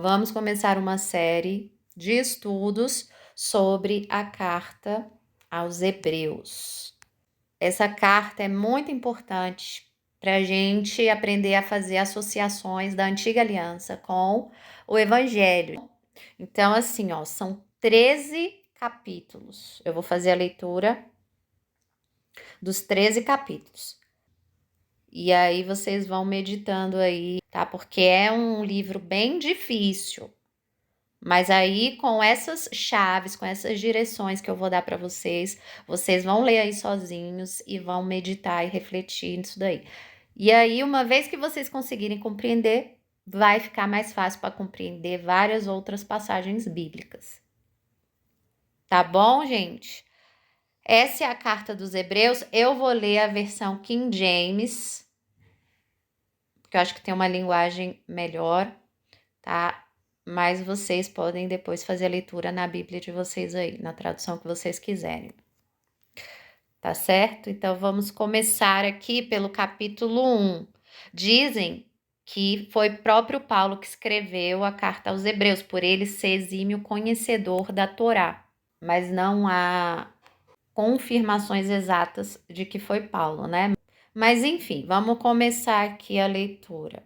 Vamos começar uma série de estudos sobre a carta aos Hebreus. Essa carta é muito importante para a gente aprender a fazer associações da antiga aliança com o Evangelho. Então, assim, são 13 capítulos. Eu vou fazer a leitura dos 13 capítulos. E aí vocês vão meditando aí, tá? Porque é um livro bem difícil. Mas aí, com essas chaves, com essas direções que eu vou dar para vocês, vocês vão ler aí sozinhos e vão meditar e refletir nisso daí. E aí, uma vez que vocês conseguirem compreender, vai ficar mais fácil para compreender várias outras passagens bíblicas. Tá bom, gente? Essa é a carta dos Hebreus. Eu vou ler a versão King James, porque eu acho que tem uma linguagem melhor, tá? Mas vocês podem depois fazer a leitura na Bíblia de vocês aí, na tradução que vocês quiserem. Tá certo? Então vamos começar aqui pelo capítulo 1. Dizem que foi próprio Paulo que escreveu a carta aos Hebreus, por ele ser exímio conhecedor da Torá, mas não há confirmações exatas de que foi Paulo, né? Mas enfim, vamos começar aqui a leitura.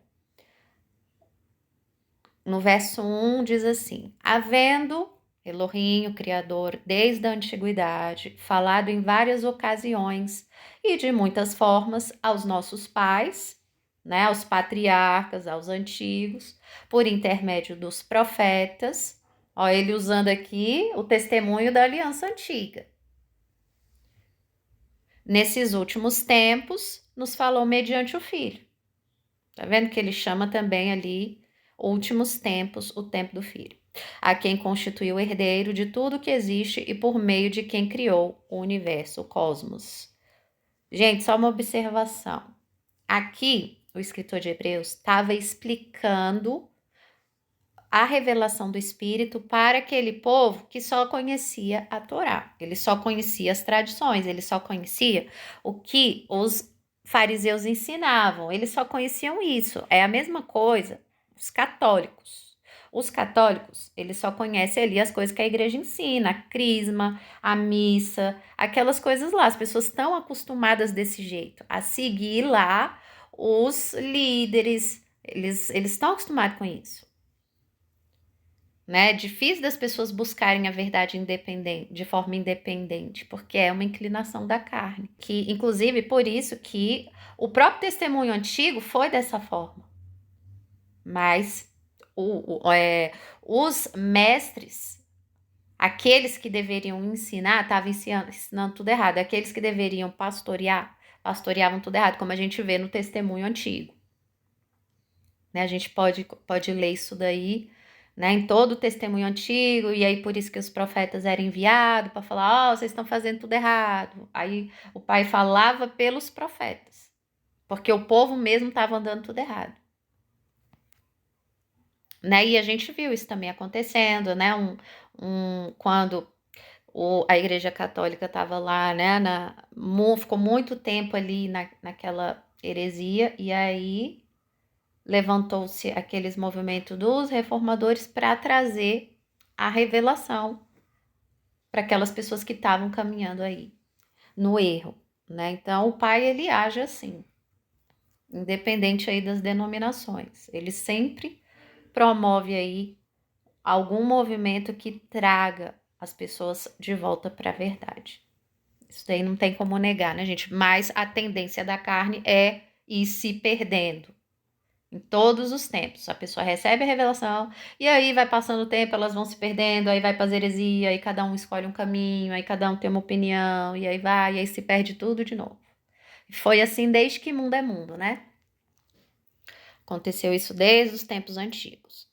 No verso 1 diz assim: havendo Elohim, o Criador, desde a antiguidade, falado em várias ocasiões e de muitas formas aos nossos pais, né, aos patriarcas, aos antigos, por intermédio dos profetas. Ó, ele usando aqui o testemunho da aliança antiga. Nesses últimos tempos, nos falou mediante o Filho. Tá vendo que ele chama também ali últimos tempos, o tempo do Filho, a quem constituiu o herdeiro de tudo que existe e por meio de quem criou o universo, o cosmos. Gente, só uma observação. Aqui, o escritor de Hebreus estava explicando a revelação do Espírito para aquele povo que só conhecia a Torá, ele só conhecia as tradições, ele só conhecia o que os fariseus ensinavam, eles só conheciam isso. É a mesma coisa os católicos. Os católicos, eles só conhecem ali as coisas que a igreja ensina, a crisma, a missa, aquelas coisas lá. As pessoas estão acostumadas desse jeito, a seguir lá os líderes, eles estão acostumados com isso. Né? É difícil das pessoas buscarem a verdade independente, de forma independente, porque é uma inclinação da carne. Que, inclusive, por isso que o próprio testemunho antigo foi dessa forma. Mas os mestres, aqueles que deveriam ensinar, estavam ensinando tudo errado. Aqueles que deveriam pastoreavam tudo errado, como a gente vê no testemunho antigo. Né? A gente pode ler isso daí, né, em todo o testemunho antigo, e aí por isso que os profetas eram enviados para falar, vocês estão fazendo tudo errado. Aí o pai falava pelos profetas, porque o povo mesmo estava andando tudo errado. Né? E a gente viu isso também acontecendo, né, quando a Igreja Católica estava lá, né, ficou muito tempo ali naquela heresia, e aí levantou-se aqueles movimentos dos reformadores para trazer a revelação para aquelas pessoas que estavam caminhando aí no erro, né? Então, o pai, ele age assim, independente aí das denominações. Ele sempre promove aí algum movimento que traga as pessoas de volta para a verdade. Isso daí não tem como negar, né, gente? Mas a tendência da carne é ir se perdendo. Em todos os tempos. A pessoa recebe a revelação e aí vai passando o tempo, elas vão se perdendo, aí vai para as heresia, aí cada um escolhe um caminho, aí cada um tem uma opinião, e aí vai, e aí se perde tudo de novo. Foi assim desde que mundo é mundo, né? Aconteceu isso desde os tempos antigos.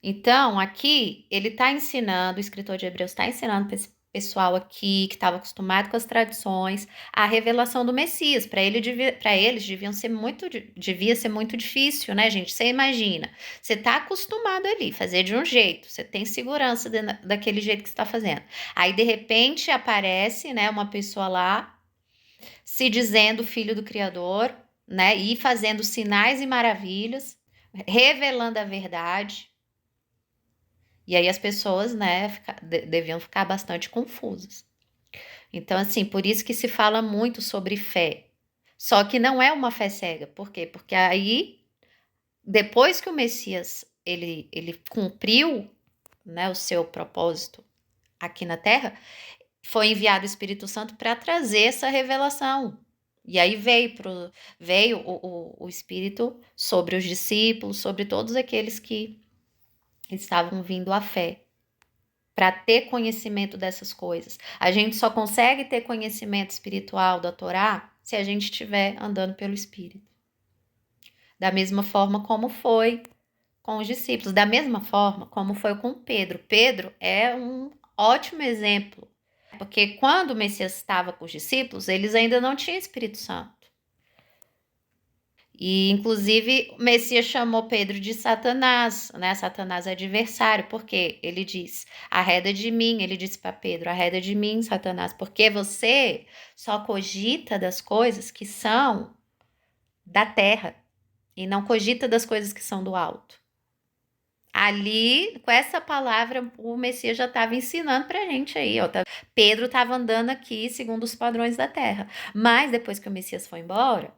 Então, aqui, ele está ensinando, o escritor de Hebreus está ensinando para esse pessoal aqui que estava acostumado com as tradições, a revelação do Messias. Para eles devia ser muito difícil, né, gente? Você imagina, você está acostumado ali, fazer de um jeito, você tem segurança daquele jeito que você está fazendo. Aí, de repente, aparece, né, uma pessoa lá se dizendo filho do Criador, né, e fazendo sinais e maravilhas, revelando a verdade. E aí as pessoas, né, deviam ficar bastante confusas. Então, assim, por isso que se fala muito sobre fé. Só que não é uma fé cega. Por quê? Porque aí, depois que o Messias ele cumpriu, né, o seu propósito aqui na Terra, foi enviado o Espírito Santo para trazer essa revelação. E aí veio o Espírito sobre os discípulos, sobre todos aqueles que estavam vindo à fé, para ter conhecimento dessas coisas. A gente só consegue ter conhecimento espiritual da Torá se a gente estiver andando pelo Espírito. Da mesma forma como foi com os discípulos, da mesma forma como foi com Pedro. Pedro é um ótimo exemplo, porque quando o Messias estava com os discípulos, eles ainda não tinham Espírito Santo. E, inclusive, o Messias chamou Pedro de Satanás, né? Satanás é adversário, porque ele diz: arreda de mim, ele disse para Pedro: arreda de mim, Satanás, porque você só cogita das coisas que são da terra e não cogita das coisas que são do alto. Ali, com essa palavra, o Messias já estava ensinando pra gente aí, ó. Pedro estava andando aqui segundo os padrões da terra. Mas depois que o Messias foi embora,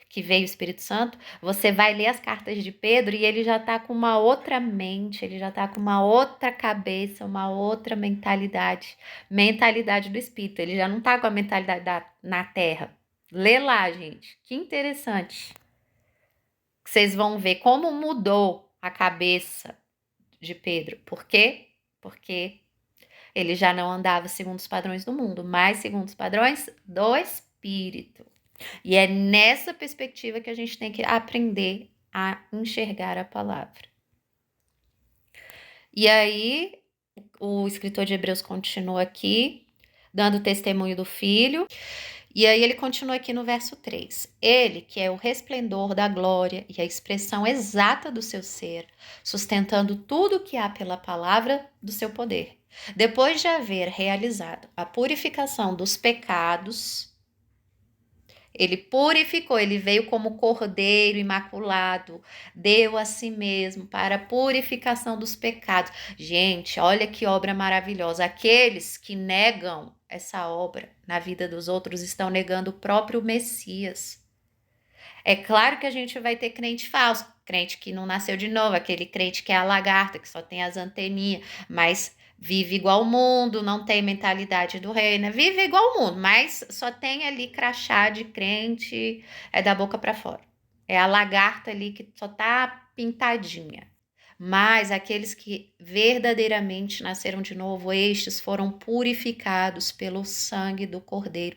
que veio o Espírito Santo, você vai ler as cartas de Pedro e ele já está com uma outra mente, ele já está com uma outra cabeça, uma outra mentalidade do Espírito. Ele já não está com a mentalidade na terra. Lê lá, gente. Que interessante. Vocês vão ver como mudou a cabeça de Pedro. Por quê? Porque ele já não andava segundo os padrões do mundo, mas segundo os padrões do Espírito. E é nessa perspectiva que a gente tem que aprender a enxergar a palavra. E aí, o escritor de Hebreus continua aqui, dando testemunho do Filho. E aí ele continua aqui no verso 3. Ele, que é o resplendor da glória e a expressão exata do seu ser, sustentando tudo o que há pela palavra do seu poder. Depois de haver realizado a purificação dos pecados, ele purificou, ele veio como cordeiro imaculado, deu a si mesmo para a purificação dos pecados. Gente, olha que obra maravilhosa. Aqueles que negam essa obra na vida dos outros estão negando o próprio Messias. É claro que a gente vai ter crente falso, crente que não nasceu de novo, aquele crente que é a lagarta, que só tem as anteninhas, mas vive igual o mundo, não tem mentalidade do reino, vive igual o mundo, mas só tem ali crachá de crente, é da boca para fora. É a lagarta ali que só tá pintadinha. Mas aqueles que verdadeiramente nasceram de novo, estes foram purificados pelo sangue do Cordeiro,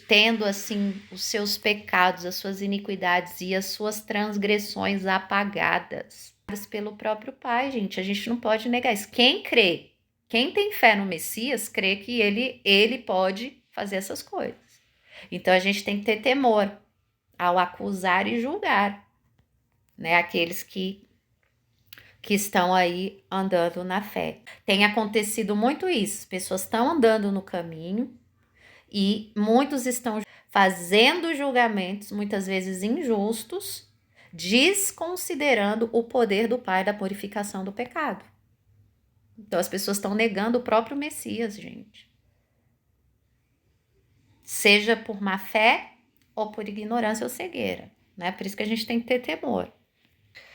tendo assim os seus pecados, as suas iniquidades e as suas transgressões apagadas pelo próprio Pai, gente. A gente não pode negar isso. Quem crê, quem tem fé no Messias, crê que ele pode fazer essas coisas. Então a gente tem que ter temor ao acusar e julgar, né, aqueles que estão aí andando na fé. Tem acontecido muito isso. As pessoas estão andando no caminho e muitos estão fazendo julgamentos, muitas vezes injustos, desconsiderando o poder do Pai da purificação do pecado. Então as pessoas estão negando o próprio Messias, gente. Seja por má fé ou por ignorância ou cegueira, né? Por isso que a gente tem que ter temor.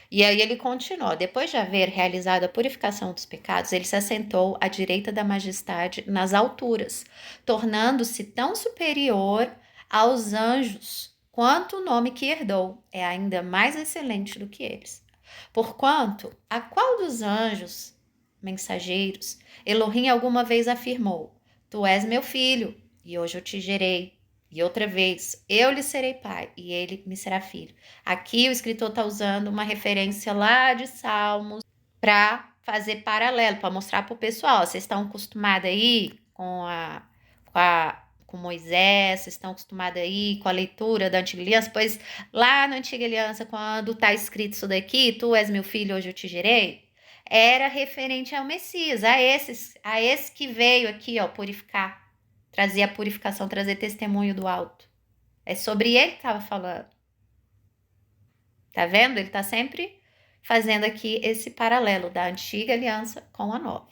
E aí ele continua: depois de haver realizado a purificação dos pecados, ele se assentou à direita da majestade nas alturas, tornando-se tão superior aos anjos, quanto o nome que herdou é ainda mais excelente do que eles. Porquanto, a qual dos anjos mensageiros Elohim alguma vez afirmou: Tu és meu filho, e hoje eu te gerei. E outra vez, eu lhe serei pai e ele me será filho. Aqui o escritor está usando uma referência lá de Salmos para fazer paralelo, para mostrar para o pessoal. Vocês estão acostumados aí com Moisés, vocês estão acostumados aí com a leitura da Antiga Aliança? Pois lá na Antiga Aliança, quando está escrito isso daqui, tu és meu filho, hoje eu te gerei, era referente ao Messias, a esse que veio aqui, ó, purificar. Trazer a purificação, trazer testemunho do alto. É sobre ele que estava falando. Tá vendo? Ele está sempre fazendo aqui esse paralelo da antiga aliança com a nova.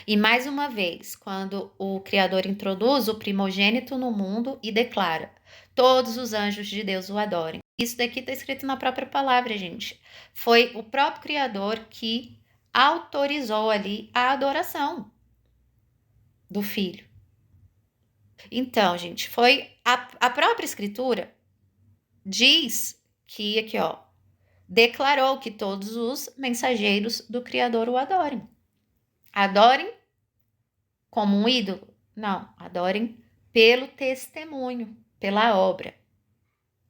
E mais uma vez, quando o Criador introduz o primogênito no mundo e declara: todos os anjos de Deus o adorem. Isso daqui está escrito na própria palavra, gente. Foi o próprio Criador que autorizou ali a adoração do Filho. Então, gente, foi a própria Escritura diz que aqui, ó, declarou que todos os mensageiros do Criador o adorem. Adorem como um ídolo? Não, adorem pelo testemunho, pela obra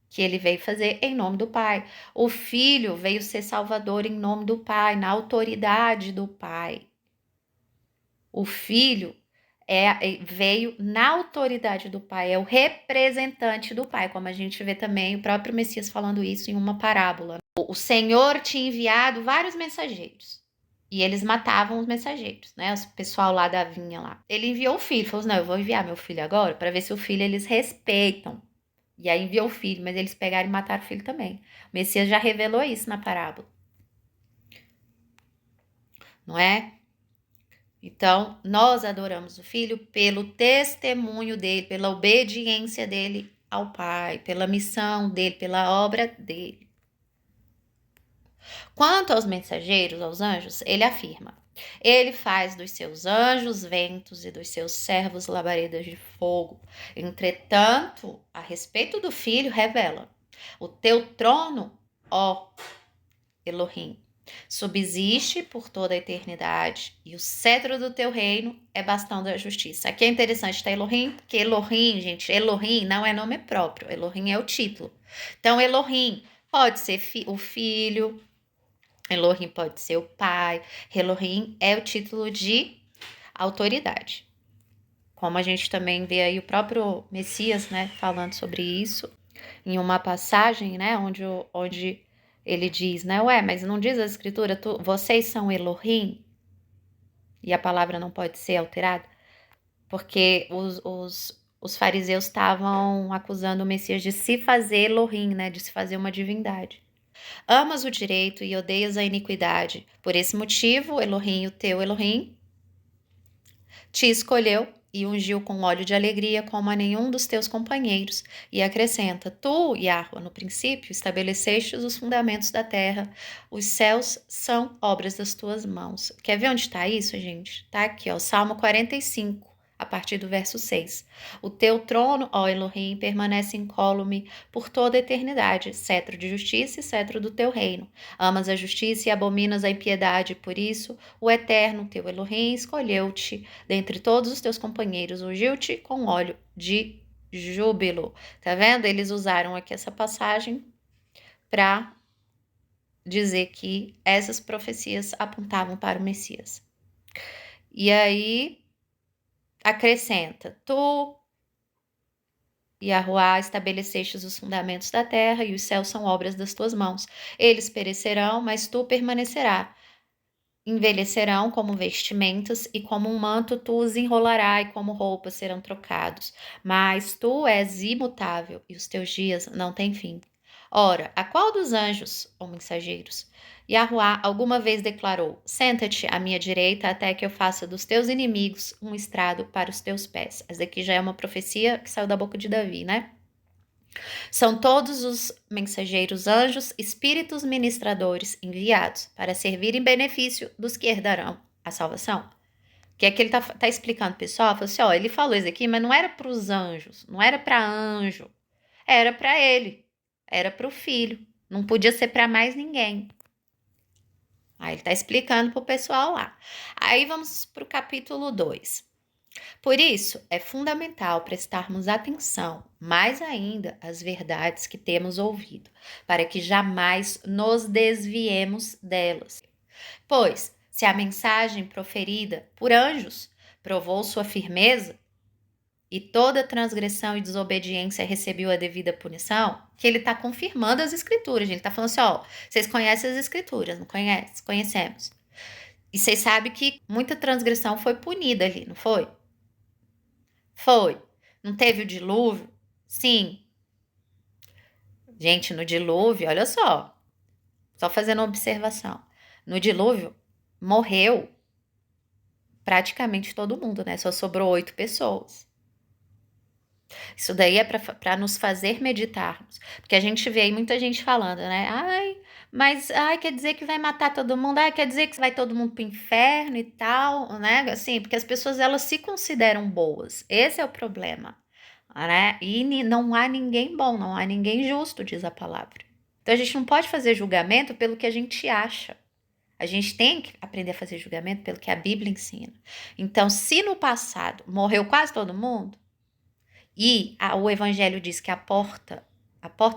que ele veio fazer em nome do Pai. O Filho veio ser Salvador em nome do Pai, na autoridade do Pai. O Filho veio na autoridade do Pai, é o representante do Pai, como a gente vê também o próprio Messias falando isso em uma parábola. O Senhor tinha enviado vários mensageiros. E eles matavam os mensageiros, né? O pessoal lá da vinha lá. Ele enviou o filho, falou assim, não, eu vou enviar meu filho agora para ver se o filho eles respeitam. E aí enviou o filho, mas eles pegaram e mataram o filho também. O Messias já revelou isso na parábola. Não é? Então, nós adoramos o filho pelo testemunho dele, pela obediência dele ao Pai, pela missão dele, pela obra dele. Quanto aos mensageiros, aos anjos, ele afirma: ele faz dos seus anjos ventos e dos seus servos labaredas de fogo. Entretanto, a respeito do filho, revela: o teu trono, ó Elohim, subsiste por toda a eternidade, e o cetro do teu reino é bastão da justiça. Aqui é interessante, tá Elohim? Porque Elohim, gente, Elohim não é nome próprio, Elohim é o título. Então, Elohim pode ser o filho, Elohim pode ser o pai, Elohim é o título de autoridade. Como a gente também vê aí o próprio Messias, né, falando sobre isso, em uma passagem, né, onde ele diz, né, ué, mas não diz a escritura, vocês são Elohim? E a palavra não pode ser alterada? Porque os fariseus estavam acusando o Messias de se fazer Elohim, né, de se fazer uma divindade. Amas o direito e odeias a iniquidade. Por esse motivo, Elohim, o teu Elohim, te escolheu e ungiu com óleo de alegria como a nenhum dos teus companheiros. E acrescenta, tu, Yahweh, no princípio, estabeleceste os fundamentos da terra. Os céus são obras das tuas mãos. Quer ver onde está isso, gente? Está aqui, ó, Salmo 45. A partir do verso 6. O teu trono, ó Elohim, permanece incólume por toda a eternidade, cetro de justiça e cetro do teu reino. Amas a justiça e abominas a impiedade, por isso o Eterno, teu Elohim, escolheu-te dentre todos os teus companheiros, ungiu-te com óleo de júbilo. Tá vendo? Eles usaram aqui essa passagem para dizer que essas profecias apontavam para o Messias. E aí acrescenta, tu, Yahuá, estabelecestes os fundamentos da terra e os céus são obras das tuas mãos. Eles perecerão, mas tu permanecerás. Envelhecerão como vestimentas e como um manto tu os enrolarás e como roupas serão trocados. Mas tu és imutável e os teus dias não têm fim. Ora, a qual dos anjos ou mensageiros Yahuá alguma vez declarou: senta-te à minha direita até que eu faça dos teus inimigos um estrado para os teus pés? Essa aqui já é uma profecia que saiu da boca de Davi, né? São todos os mensageiros anjos, espíritos ministradores enviados para servir em benefício dos que herdarão a salvação. Que é que ele tá explicando, pessoal? Falou assim, ó, ele falou isso aqui, mas não era para os anjos, não era para anjo, era para ele, era para o filho, não podia ser para mais ninguém. Aí ele tá explicando pro pessoal lá. Aí vamos pro capítulo 2. Por isso, é fundamental prestarmos atenção, mais ainda, às verdades que temos ouvido, para que jamais nos desviemos delas. Pois, se a mensagem proferida por anjos provou sua firmeza, e toda transgressão e desobediência recebeu a devida punição, que ele está confirmando as escrituras, gente. Ele está falando assim, ó, vocês conhecem as escrituras, não conhecem? Conhecemos. E vocês sabem que muita transgressão foi punida ali, não foi? Foi. Não teve o dilúvio? Sim. Gente, no dilúvio, olha só Só fazendo uma observação. No dilúvio, morreu praticamente todo mundo, né? Só sobrou 8 pessoas. Isso daí é para nos fazer meditarmos. Porque a gente vê aí muita gente falando, né? Ai, mas quer dizer que vai matar todo mundo? Ai, quer dizer que vai todo mundo pro inferno e tal, né? Assim, porque as pessoas elas se consideram boas. Esse é o problema, né? E não há ninguém bom, não há ninguém justo, diz a palavra. Então a gente não pode fazer julgamento pelo que a gente acha. A gente tem que aprender a fazer julgamento pelo que a Bíblia ensina. Então, se no passado morreu quase todo mundo, e o Evangelho diz que a porta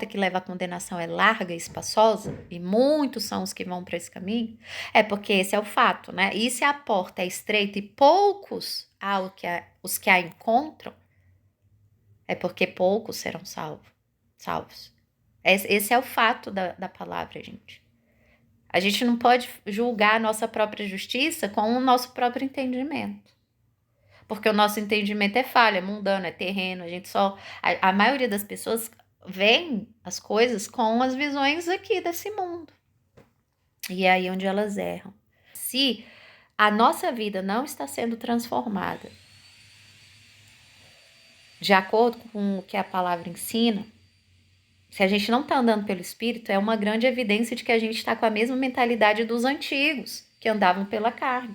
que leva à condenação é larga e espaçosa, e muitos são os que vão para esse caminho, é porque esse é o fato, né? E se a porta é estreita e poucos os que a encontram, é porque poucos serão salvos. Esse é o fato da palavra, gente. A gente não pode julgar a nossa própria justiça com o nosso próprio entendimento. Porque o nosso entendimento é falha, é mundano, é terreno. A maioria das pessoas vê as coisas com as visões aqui desse mundo. E é aí onde elas erram. Se a nossa vida não está sendo transformada de acordo com o que a palavra ensina, se a gente não está andando pelo Espírito, é uma grande evidência de que a gente está com a mesma mentalidade dos antigos, que andavam pela carne.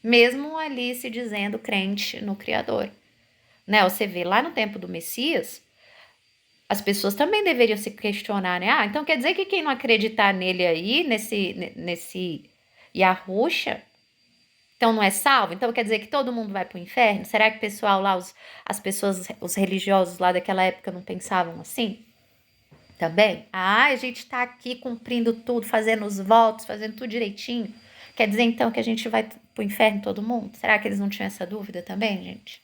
Mesmo ali se dizendo crente no Criador. Né? Você vê lá no tempo do Messias, as pessoas também deveriam se questionar, né? Então quer dizer que quem não acreditar nele aí, nesse Yahusha, então não é salvo? Então quer dizer que todo mundo vai para o inferno? Será que o pessoal lá, as pessoas, os religiosos lá daquela época não pensavam assim? Também? A gente está aqui cumprindo tudo, fazendo os votos, fazendo tudo direitinho. Quer dizer então que a gente vai para o inferno todo mundo? Será que eles não tinham essa dúvida também, gente?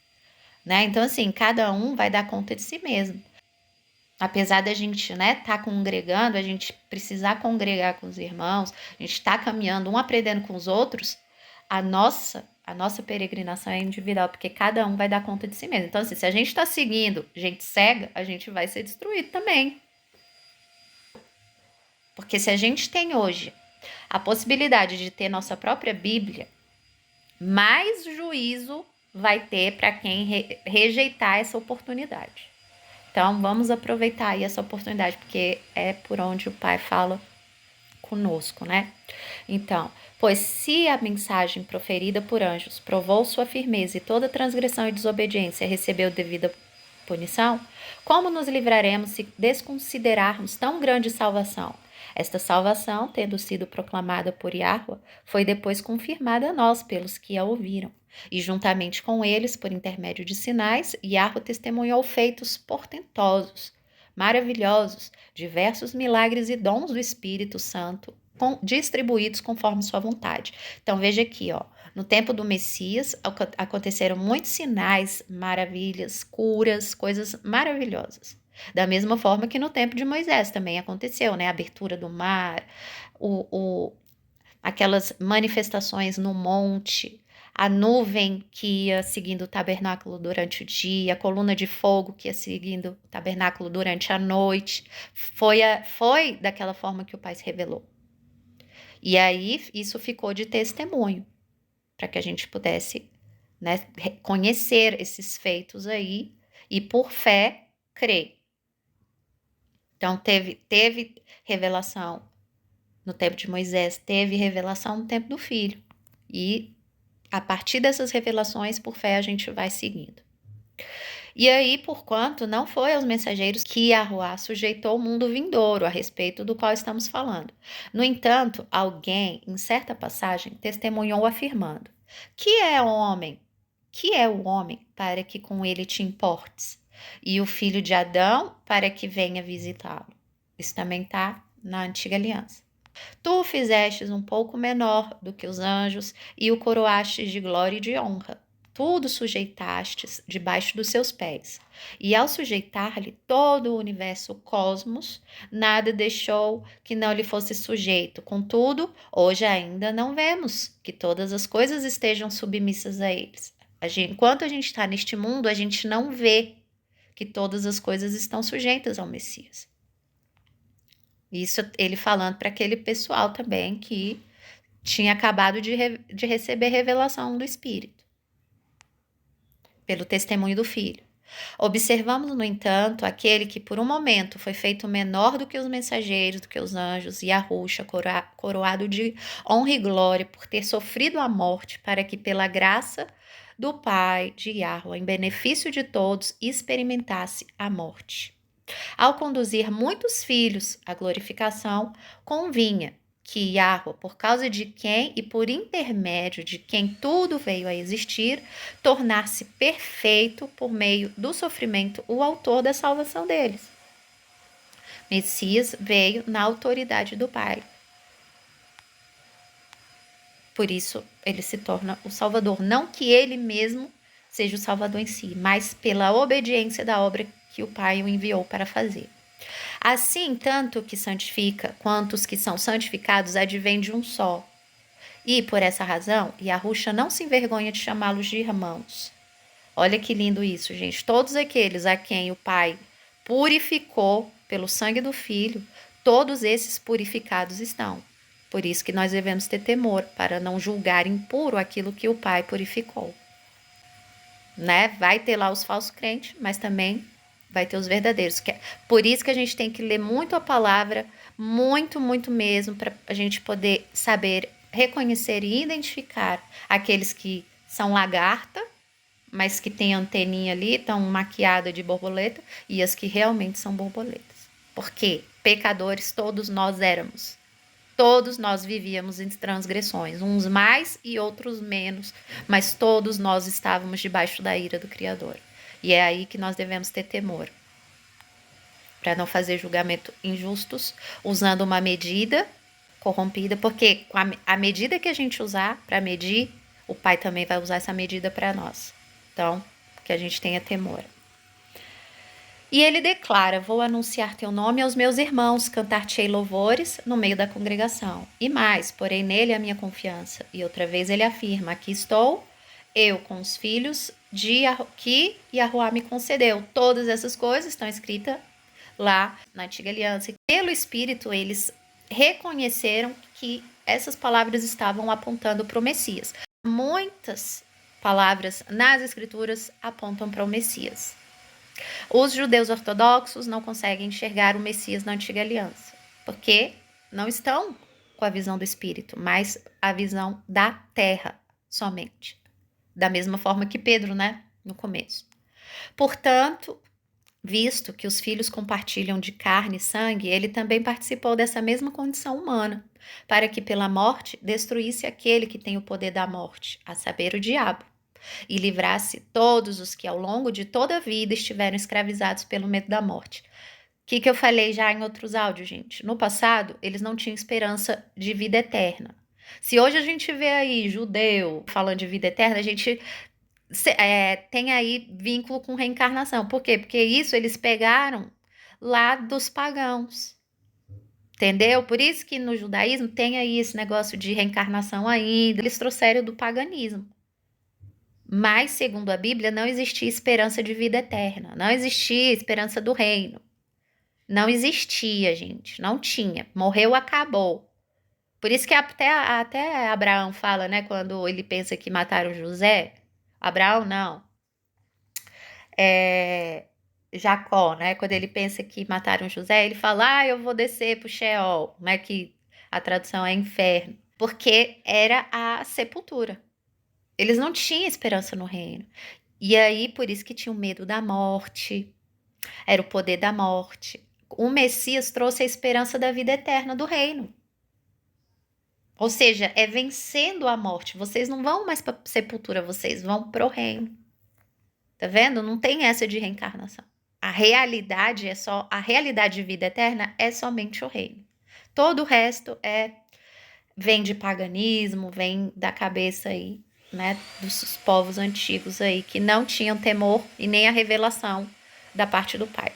Né? Então assim, cada um vai dar conta de si mesmo. Apesar da gente, né, tá congregando, a gente precisar congregar com os irmãos, a gente tá caminhando, um aprendendo com os outros, a nossa peregrinação é individual, porque cada um vai dar conta de si mesmo. Então, assim, se a gente tá seguindo gente cega, a gente vai ser destruído também. Porque se a gente tem hoje a possibilidade de ter nossa própria Bíblia, mais juízo vai ter para quem rejeitar essa oportunidade. Então, vamos aproveitar aí essa oportunidade, porque é por onde o Pai fala conosco, né? Então, pois se a mensagem proferida por anjos provou sua firmeza e toda transgressão e desobediência recebeu devida punição, como nos livraremos se desconsiderarmos tão grande salvação? Esta salvação, tendo sido proclamada por Yahweh, foi depois confirmada a nós pelos que a ouviram. E juntamente com eles, por intermédio de sinais, Yahweh testemunhou feitos portentosos, maravilhosos, diversos milagres e dons do Espírito Santo, distribuídos conforme sua vontade. Então veja aqui, ó, no tempo do Messias aconteceram muitos sinais, maravilhas, curas, coisas maravilhosas. Da mesma forma que no tempo de Moisés também aconteceu, né? A abertura do mar, aquelas manifestações no monte, a nuvem que ia seguindo o tabernáculo durante o dia, a coluna de fogo que ia seguindo o tabernáculo durante a noite. Foi daquela forma que o Pai se revelou. E aí isso ficou de testemunho, para que a gente pudesse, né, conhecer esses feitos aí e por fé crer. Então teve revelação no tempo de Moisés, teve revelação no tempo do Filho. E a partir dessas revelações, por fé, a gente vai seguindo. E aí, porquanto não foi aos mensageiros que Yahuwá sujeitou o mundo vindouro, a respeito do qual estamos falando. No entanto, alguém, em certa passagem, testemunhou afirmando: que é o homem para que com ele te importes? E o filho de Adão para que venha visitá-lo. Isso também está na antiga aliança. Tu o fizestes um pouco menor do que os anjos e o coroastes de glória e de honra. Tudo sujeitastes debaixo dos seus pés. E ao sujeitar-lhe todo o universo cosmos, nada deixou que não lhe fosse sujeito. Contudo, hoje ainda não vemos que todas as coisas estejam submissas a eles. Enquanto a gente está neste mundo, a gente não vê que todas as coisas estão sujeitas ao Messias. Isso ele falando para aquele pessoal também que tinha acabado de receber revelação do Espírito, pelo testemunho do Filho. Observamos, no entanto, aquele que por um momento foi feito menor do que os mensageiros, do que os anjos, e Yahushua, coroado de honra e glória por ter sofrido a morte, para que pela graça do Pai de Yahweh, em benefício de todos, experimentasse a morte. Ao conduzir muitos filhos à glorificação, convinha que Yahweh, por causa de quem e por intermédio de quem tudo veio a existir, tornar-se perfeito por meio do sofrimento o autor da salvação deles. Messias veio na autoridade do Pai. Por isso, ele se torna o Salvador. Não que ele mesmo seja o Salvador em si, mas pela obediência da obra que o Pai o enviou para fazer. Assim, tanto o que santifica quanto os que são santificados advêm de um só. E, por essa razão, Yahushua não se envergonha de chamá-los de irmãos. Olha que lindo isso, gente. Todos aqueles a quem o Pai purificou pelo sangue do Filho, todos esses purificados estão. Por isso que nós devemos ter temor, para não julgar impuro aquilo que o Pai purificou. Né? Vai ter lá os falsos crentes, mas também vai ter os verdadeiros. Por isso que a gente tem que ler muito a palavra, muito, muito mesmo, para a gente poder saber reconhecer e identificar aqueles que são lagarta, mas que tem anteninha ali, estão maquiada de borboleta, e as que realmente são borboletas. Porque pecadores todos nós éramos. Todos nós vivíamos em transgressões, uns mais e outros menos, mas todos nós estávamos debaixo da ira do Criador. E é aí que nós devemos ter temor, para não fazer julgamento injustos, usando uma medida corrompida, porque a medida que a gente usar para medir, o Pai também vai usar essa medida para nós. Então, que a gente tenha temor. E ele declara: vou anunciar teu nome aos meus irmãos, cantar-te-ei louvores no meio da congregação. E mais, porém nele a minha confiança. E outra vez ele afirma: aqui estou, eu com os filhos que Yahuwah me concedeu. Todas essas coisas estão escritas lá na Antiga Aliança. E pelo Espírito eles reconheceram que essas palavras estavam apontando para o Messias. Muitas palavras nas Escrituras apontam para o Messias. Os judeus ortodoxos não conseguem enxergar o Messias na Antiga Aliança, porque não estão com a visão do Espírito, mas a visão da terra somente. Da mesma forma que Pedro, né? No começo. Portanto, visto que os filhos compartilham de carne e sangue, ele também participou dessa mesma condição humana, para que pela morte destruísse aquele que tem o poder da morte, a saber, o diabo, e livrasse todos os que ao longo de toda a vida estiveram escravizados pelo medo da morte. O que eu falei já em outros áudios, gente? No passado, eles não tinham esperança de vida eterna. Se hoje a gente vê aí judeu falando de vida eterna, a gente tem aí vínculo com reencarnação. Por quê? Porque isso eles pegaram lá dos pagãos. Entendeu? Por isso que no judaísmo tem aí esse negócio de reencarnação ainda. Eles trouxeram do paganismo. Mas, segundo a Bíblia, não existia esperança de vida eterna. Não existia esperança do reino. Não existia, gente. Não tinha. Morreu, acabou. Por isso que até Abraão fala, né? Quando ele pensa que mataram José. Abraão, não. Jacó, né? Quando ele pensa que mataram José, ele fala, eu vou descer pro Sheol, né? Que a tradução é inferno. Porque era a sepultura. Eles não tinham esperança no reino. E aí, por isso que tinham medo da morte. Era o poder da morte. O Messias trouxe a esperança da vida eterna do reino. Ou seja, é vencendo a morte. Vocês não vão mais para sepultura, vocês vão pro reino. Tá vendo? Não tem essa de reencarnação. A realidade a realidade de vida eterna é somente o reino. Todo o resto vem de paganismo, vem da cabeça aí, né, dos povos antigos aí que não tinham temor e nem a revelação da parte do Pai.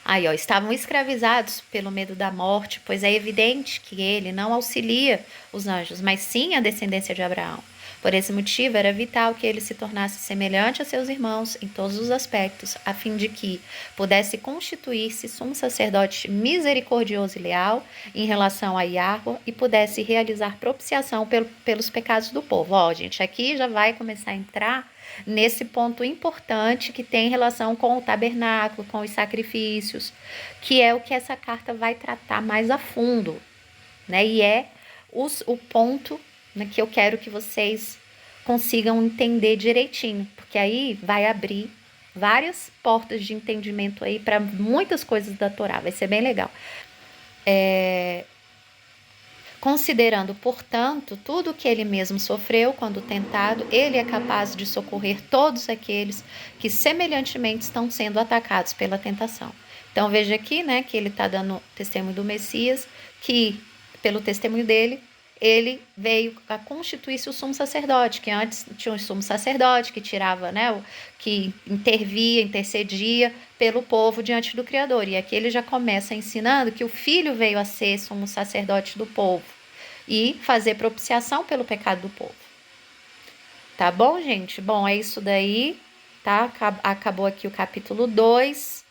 Aí, estavam escravizados pelo medo da morte, pois é evidente que ele não auxilia os anjos, mas sim a descendência de Abraão. Por esse motivo, era vital que ele se tornasse semelhante a seus irmãos em todos os aspectos, a fim de que pudesse constituir-se sumo sacerdote misericordioso e leal em relação a Yahweh e pudesse realizar propiciação pelos pecados do povo. Ó, gente, aqui já vai começar a entrar nesse ponto importante que tem relação com o tabernáculo, com os sacrifícios, que é o que essa carta vai tratar mais a fundo, né? E é o ponto, né, que eu quero que vocês consigam entender direitinho, porque aí vai abrir várias portas de entendimento aí para muitas coisas da Torá, vai ser bem legal. Considerando, portanto, tudo o que ele mesmo sofreu quando tentado, ele é capaz de socorrer todos aqueles que semelhantemente estão sendo atacados pela tentação. Então veja aqui, né, que ele está dando testemunho do Messias, que pelo testemunho dele, ele veio a constituir-se o sumo sacerdote, que antes tinha um sumo sacerdote que tirava, né, que intervia, intercedia pelo povo diante do Criador. E aqui ele já começa ensinando que o Filho veio a ser sumo sacerdote do povo e fazer propiciação pelo pecado do povo. Tá bom, gente? Bom, é isso daí, tá? Acabou aqui o capítulo 2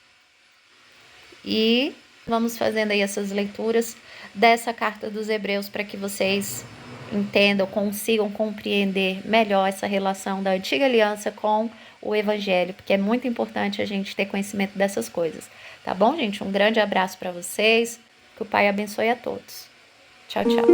e vamos fazendo aí essas leituras dessa carta dos Hebreus para que vocês entendam, consigam compreender melhor essa relação da antiga aliança com o evangelho, porque é muito importante a gente ter conhecimento dessas coisas. Tá bom, gente? Um grande abraço para vocês. Que o Pai abençoe a todos. Tchau, tchau.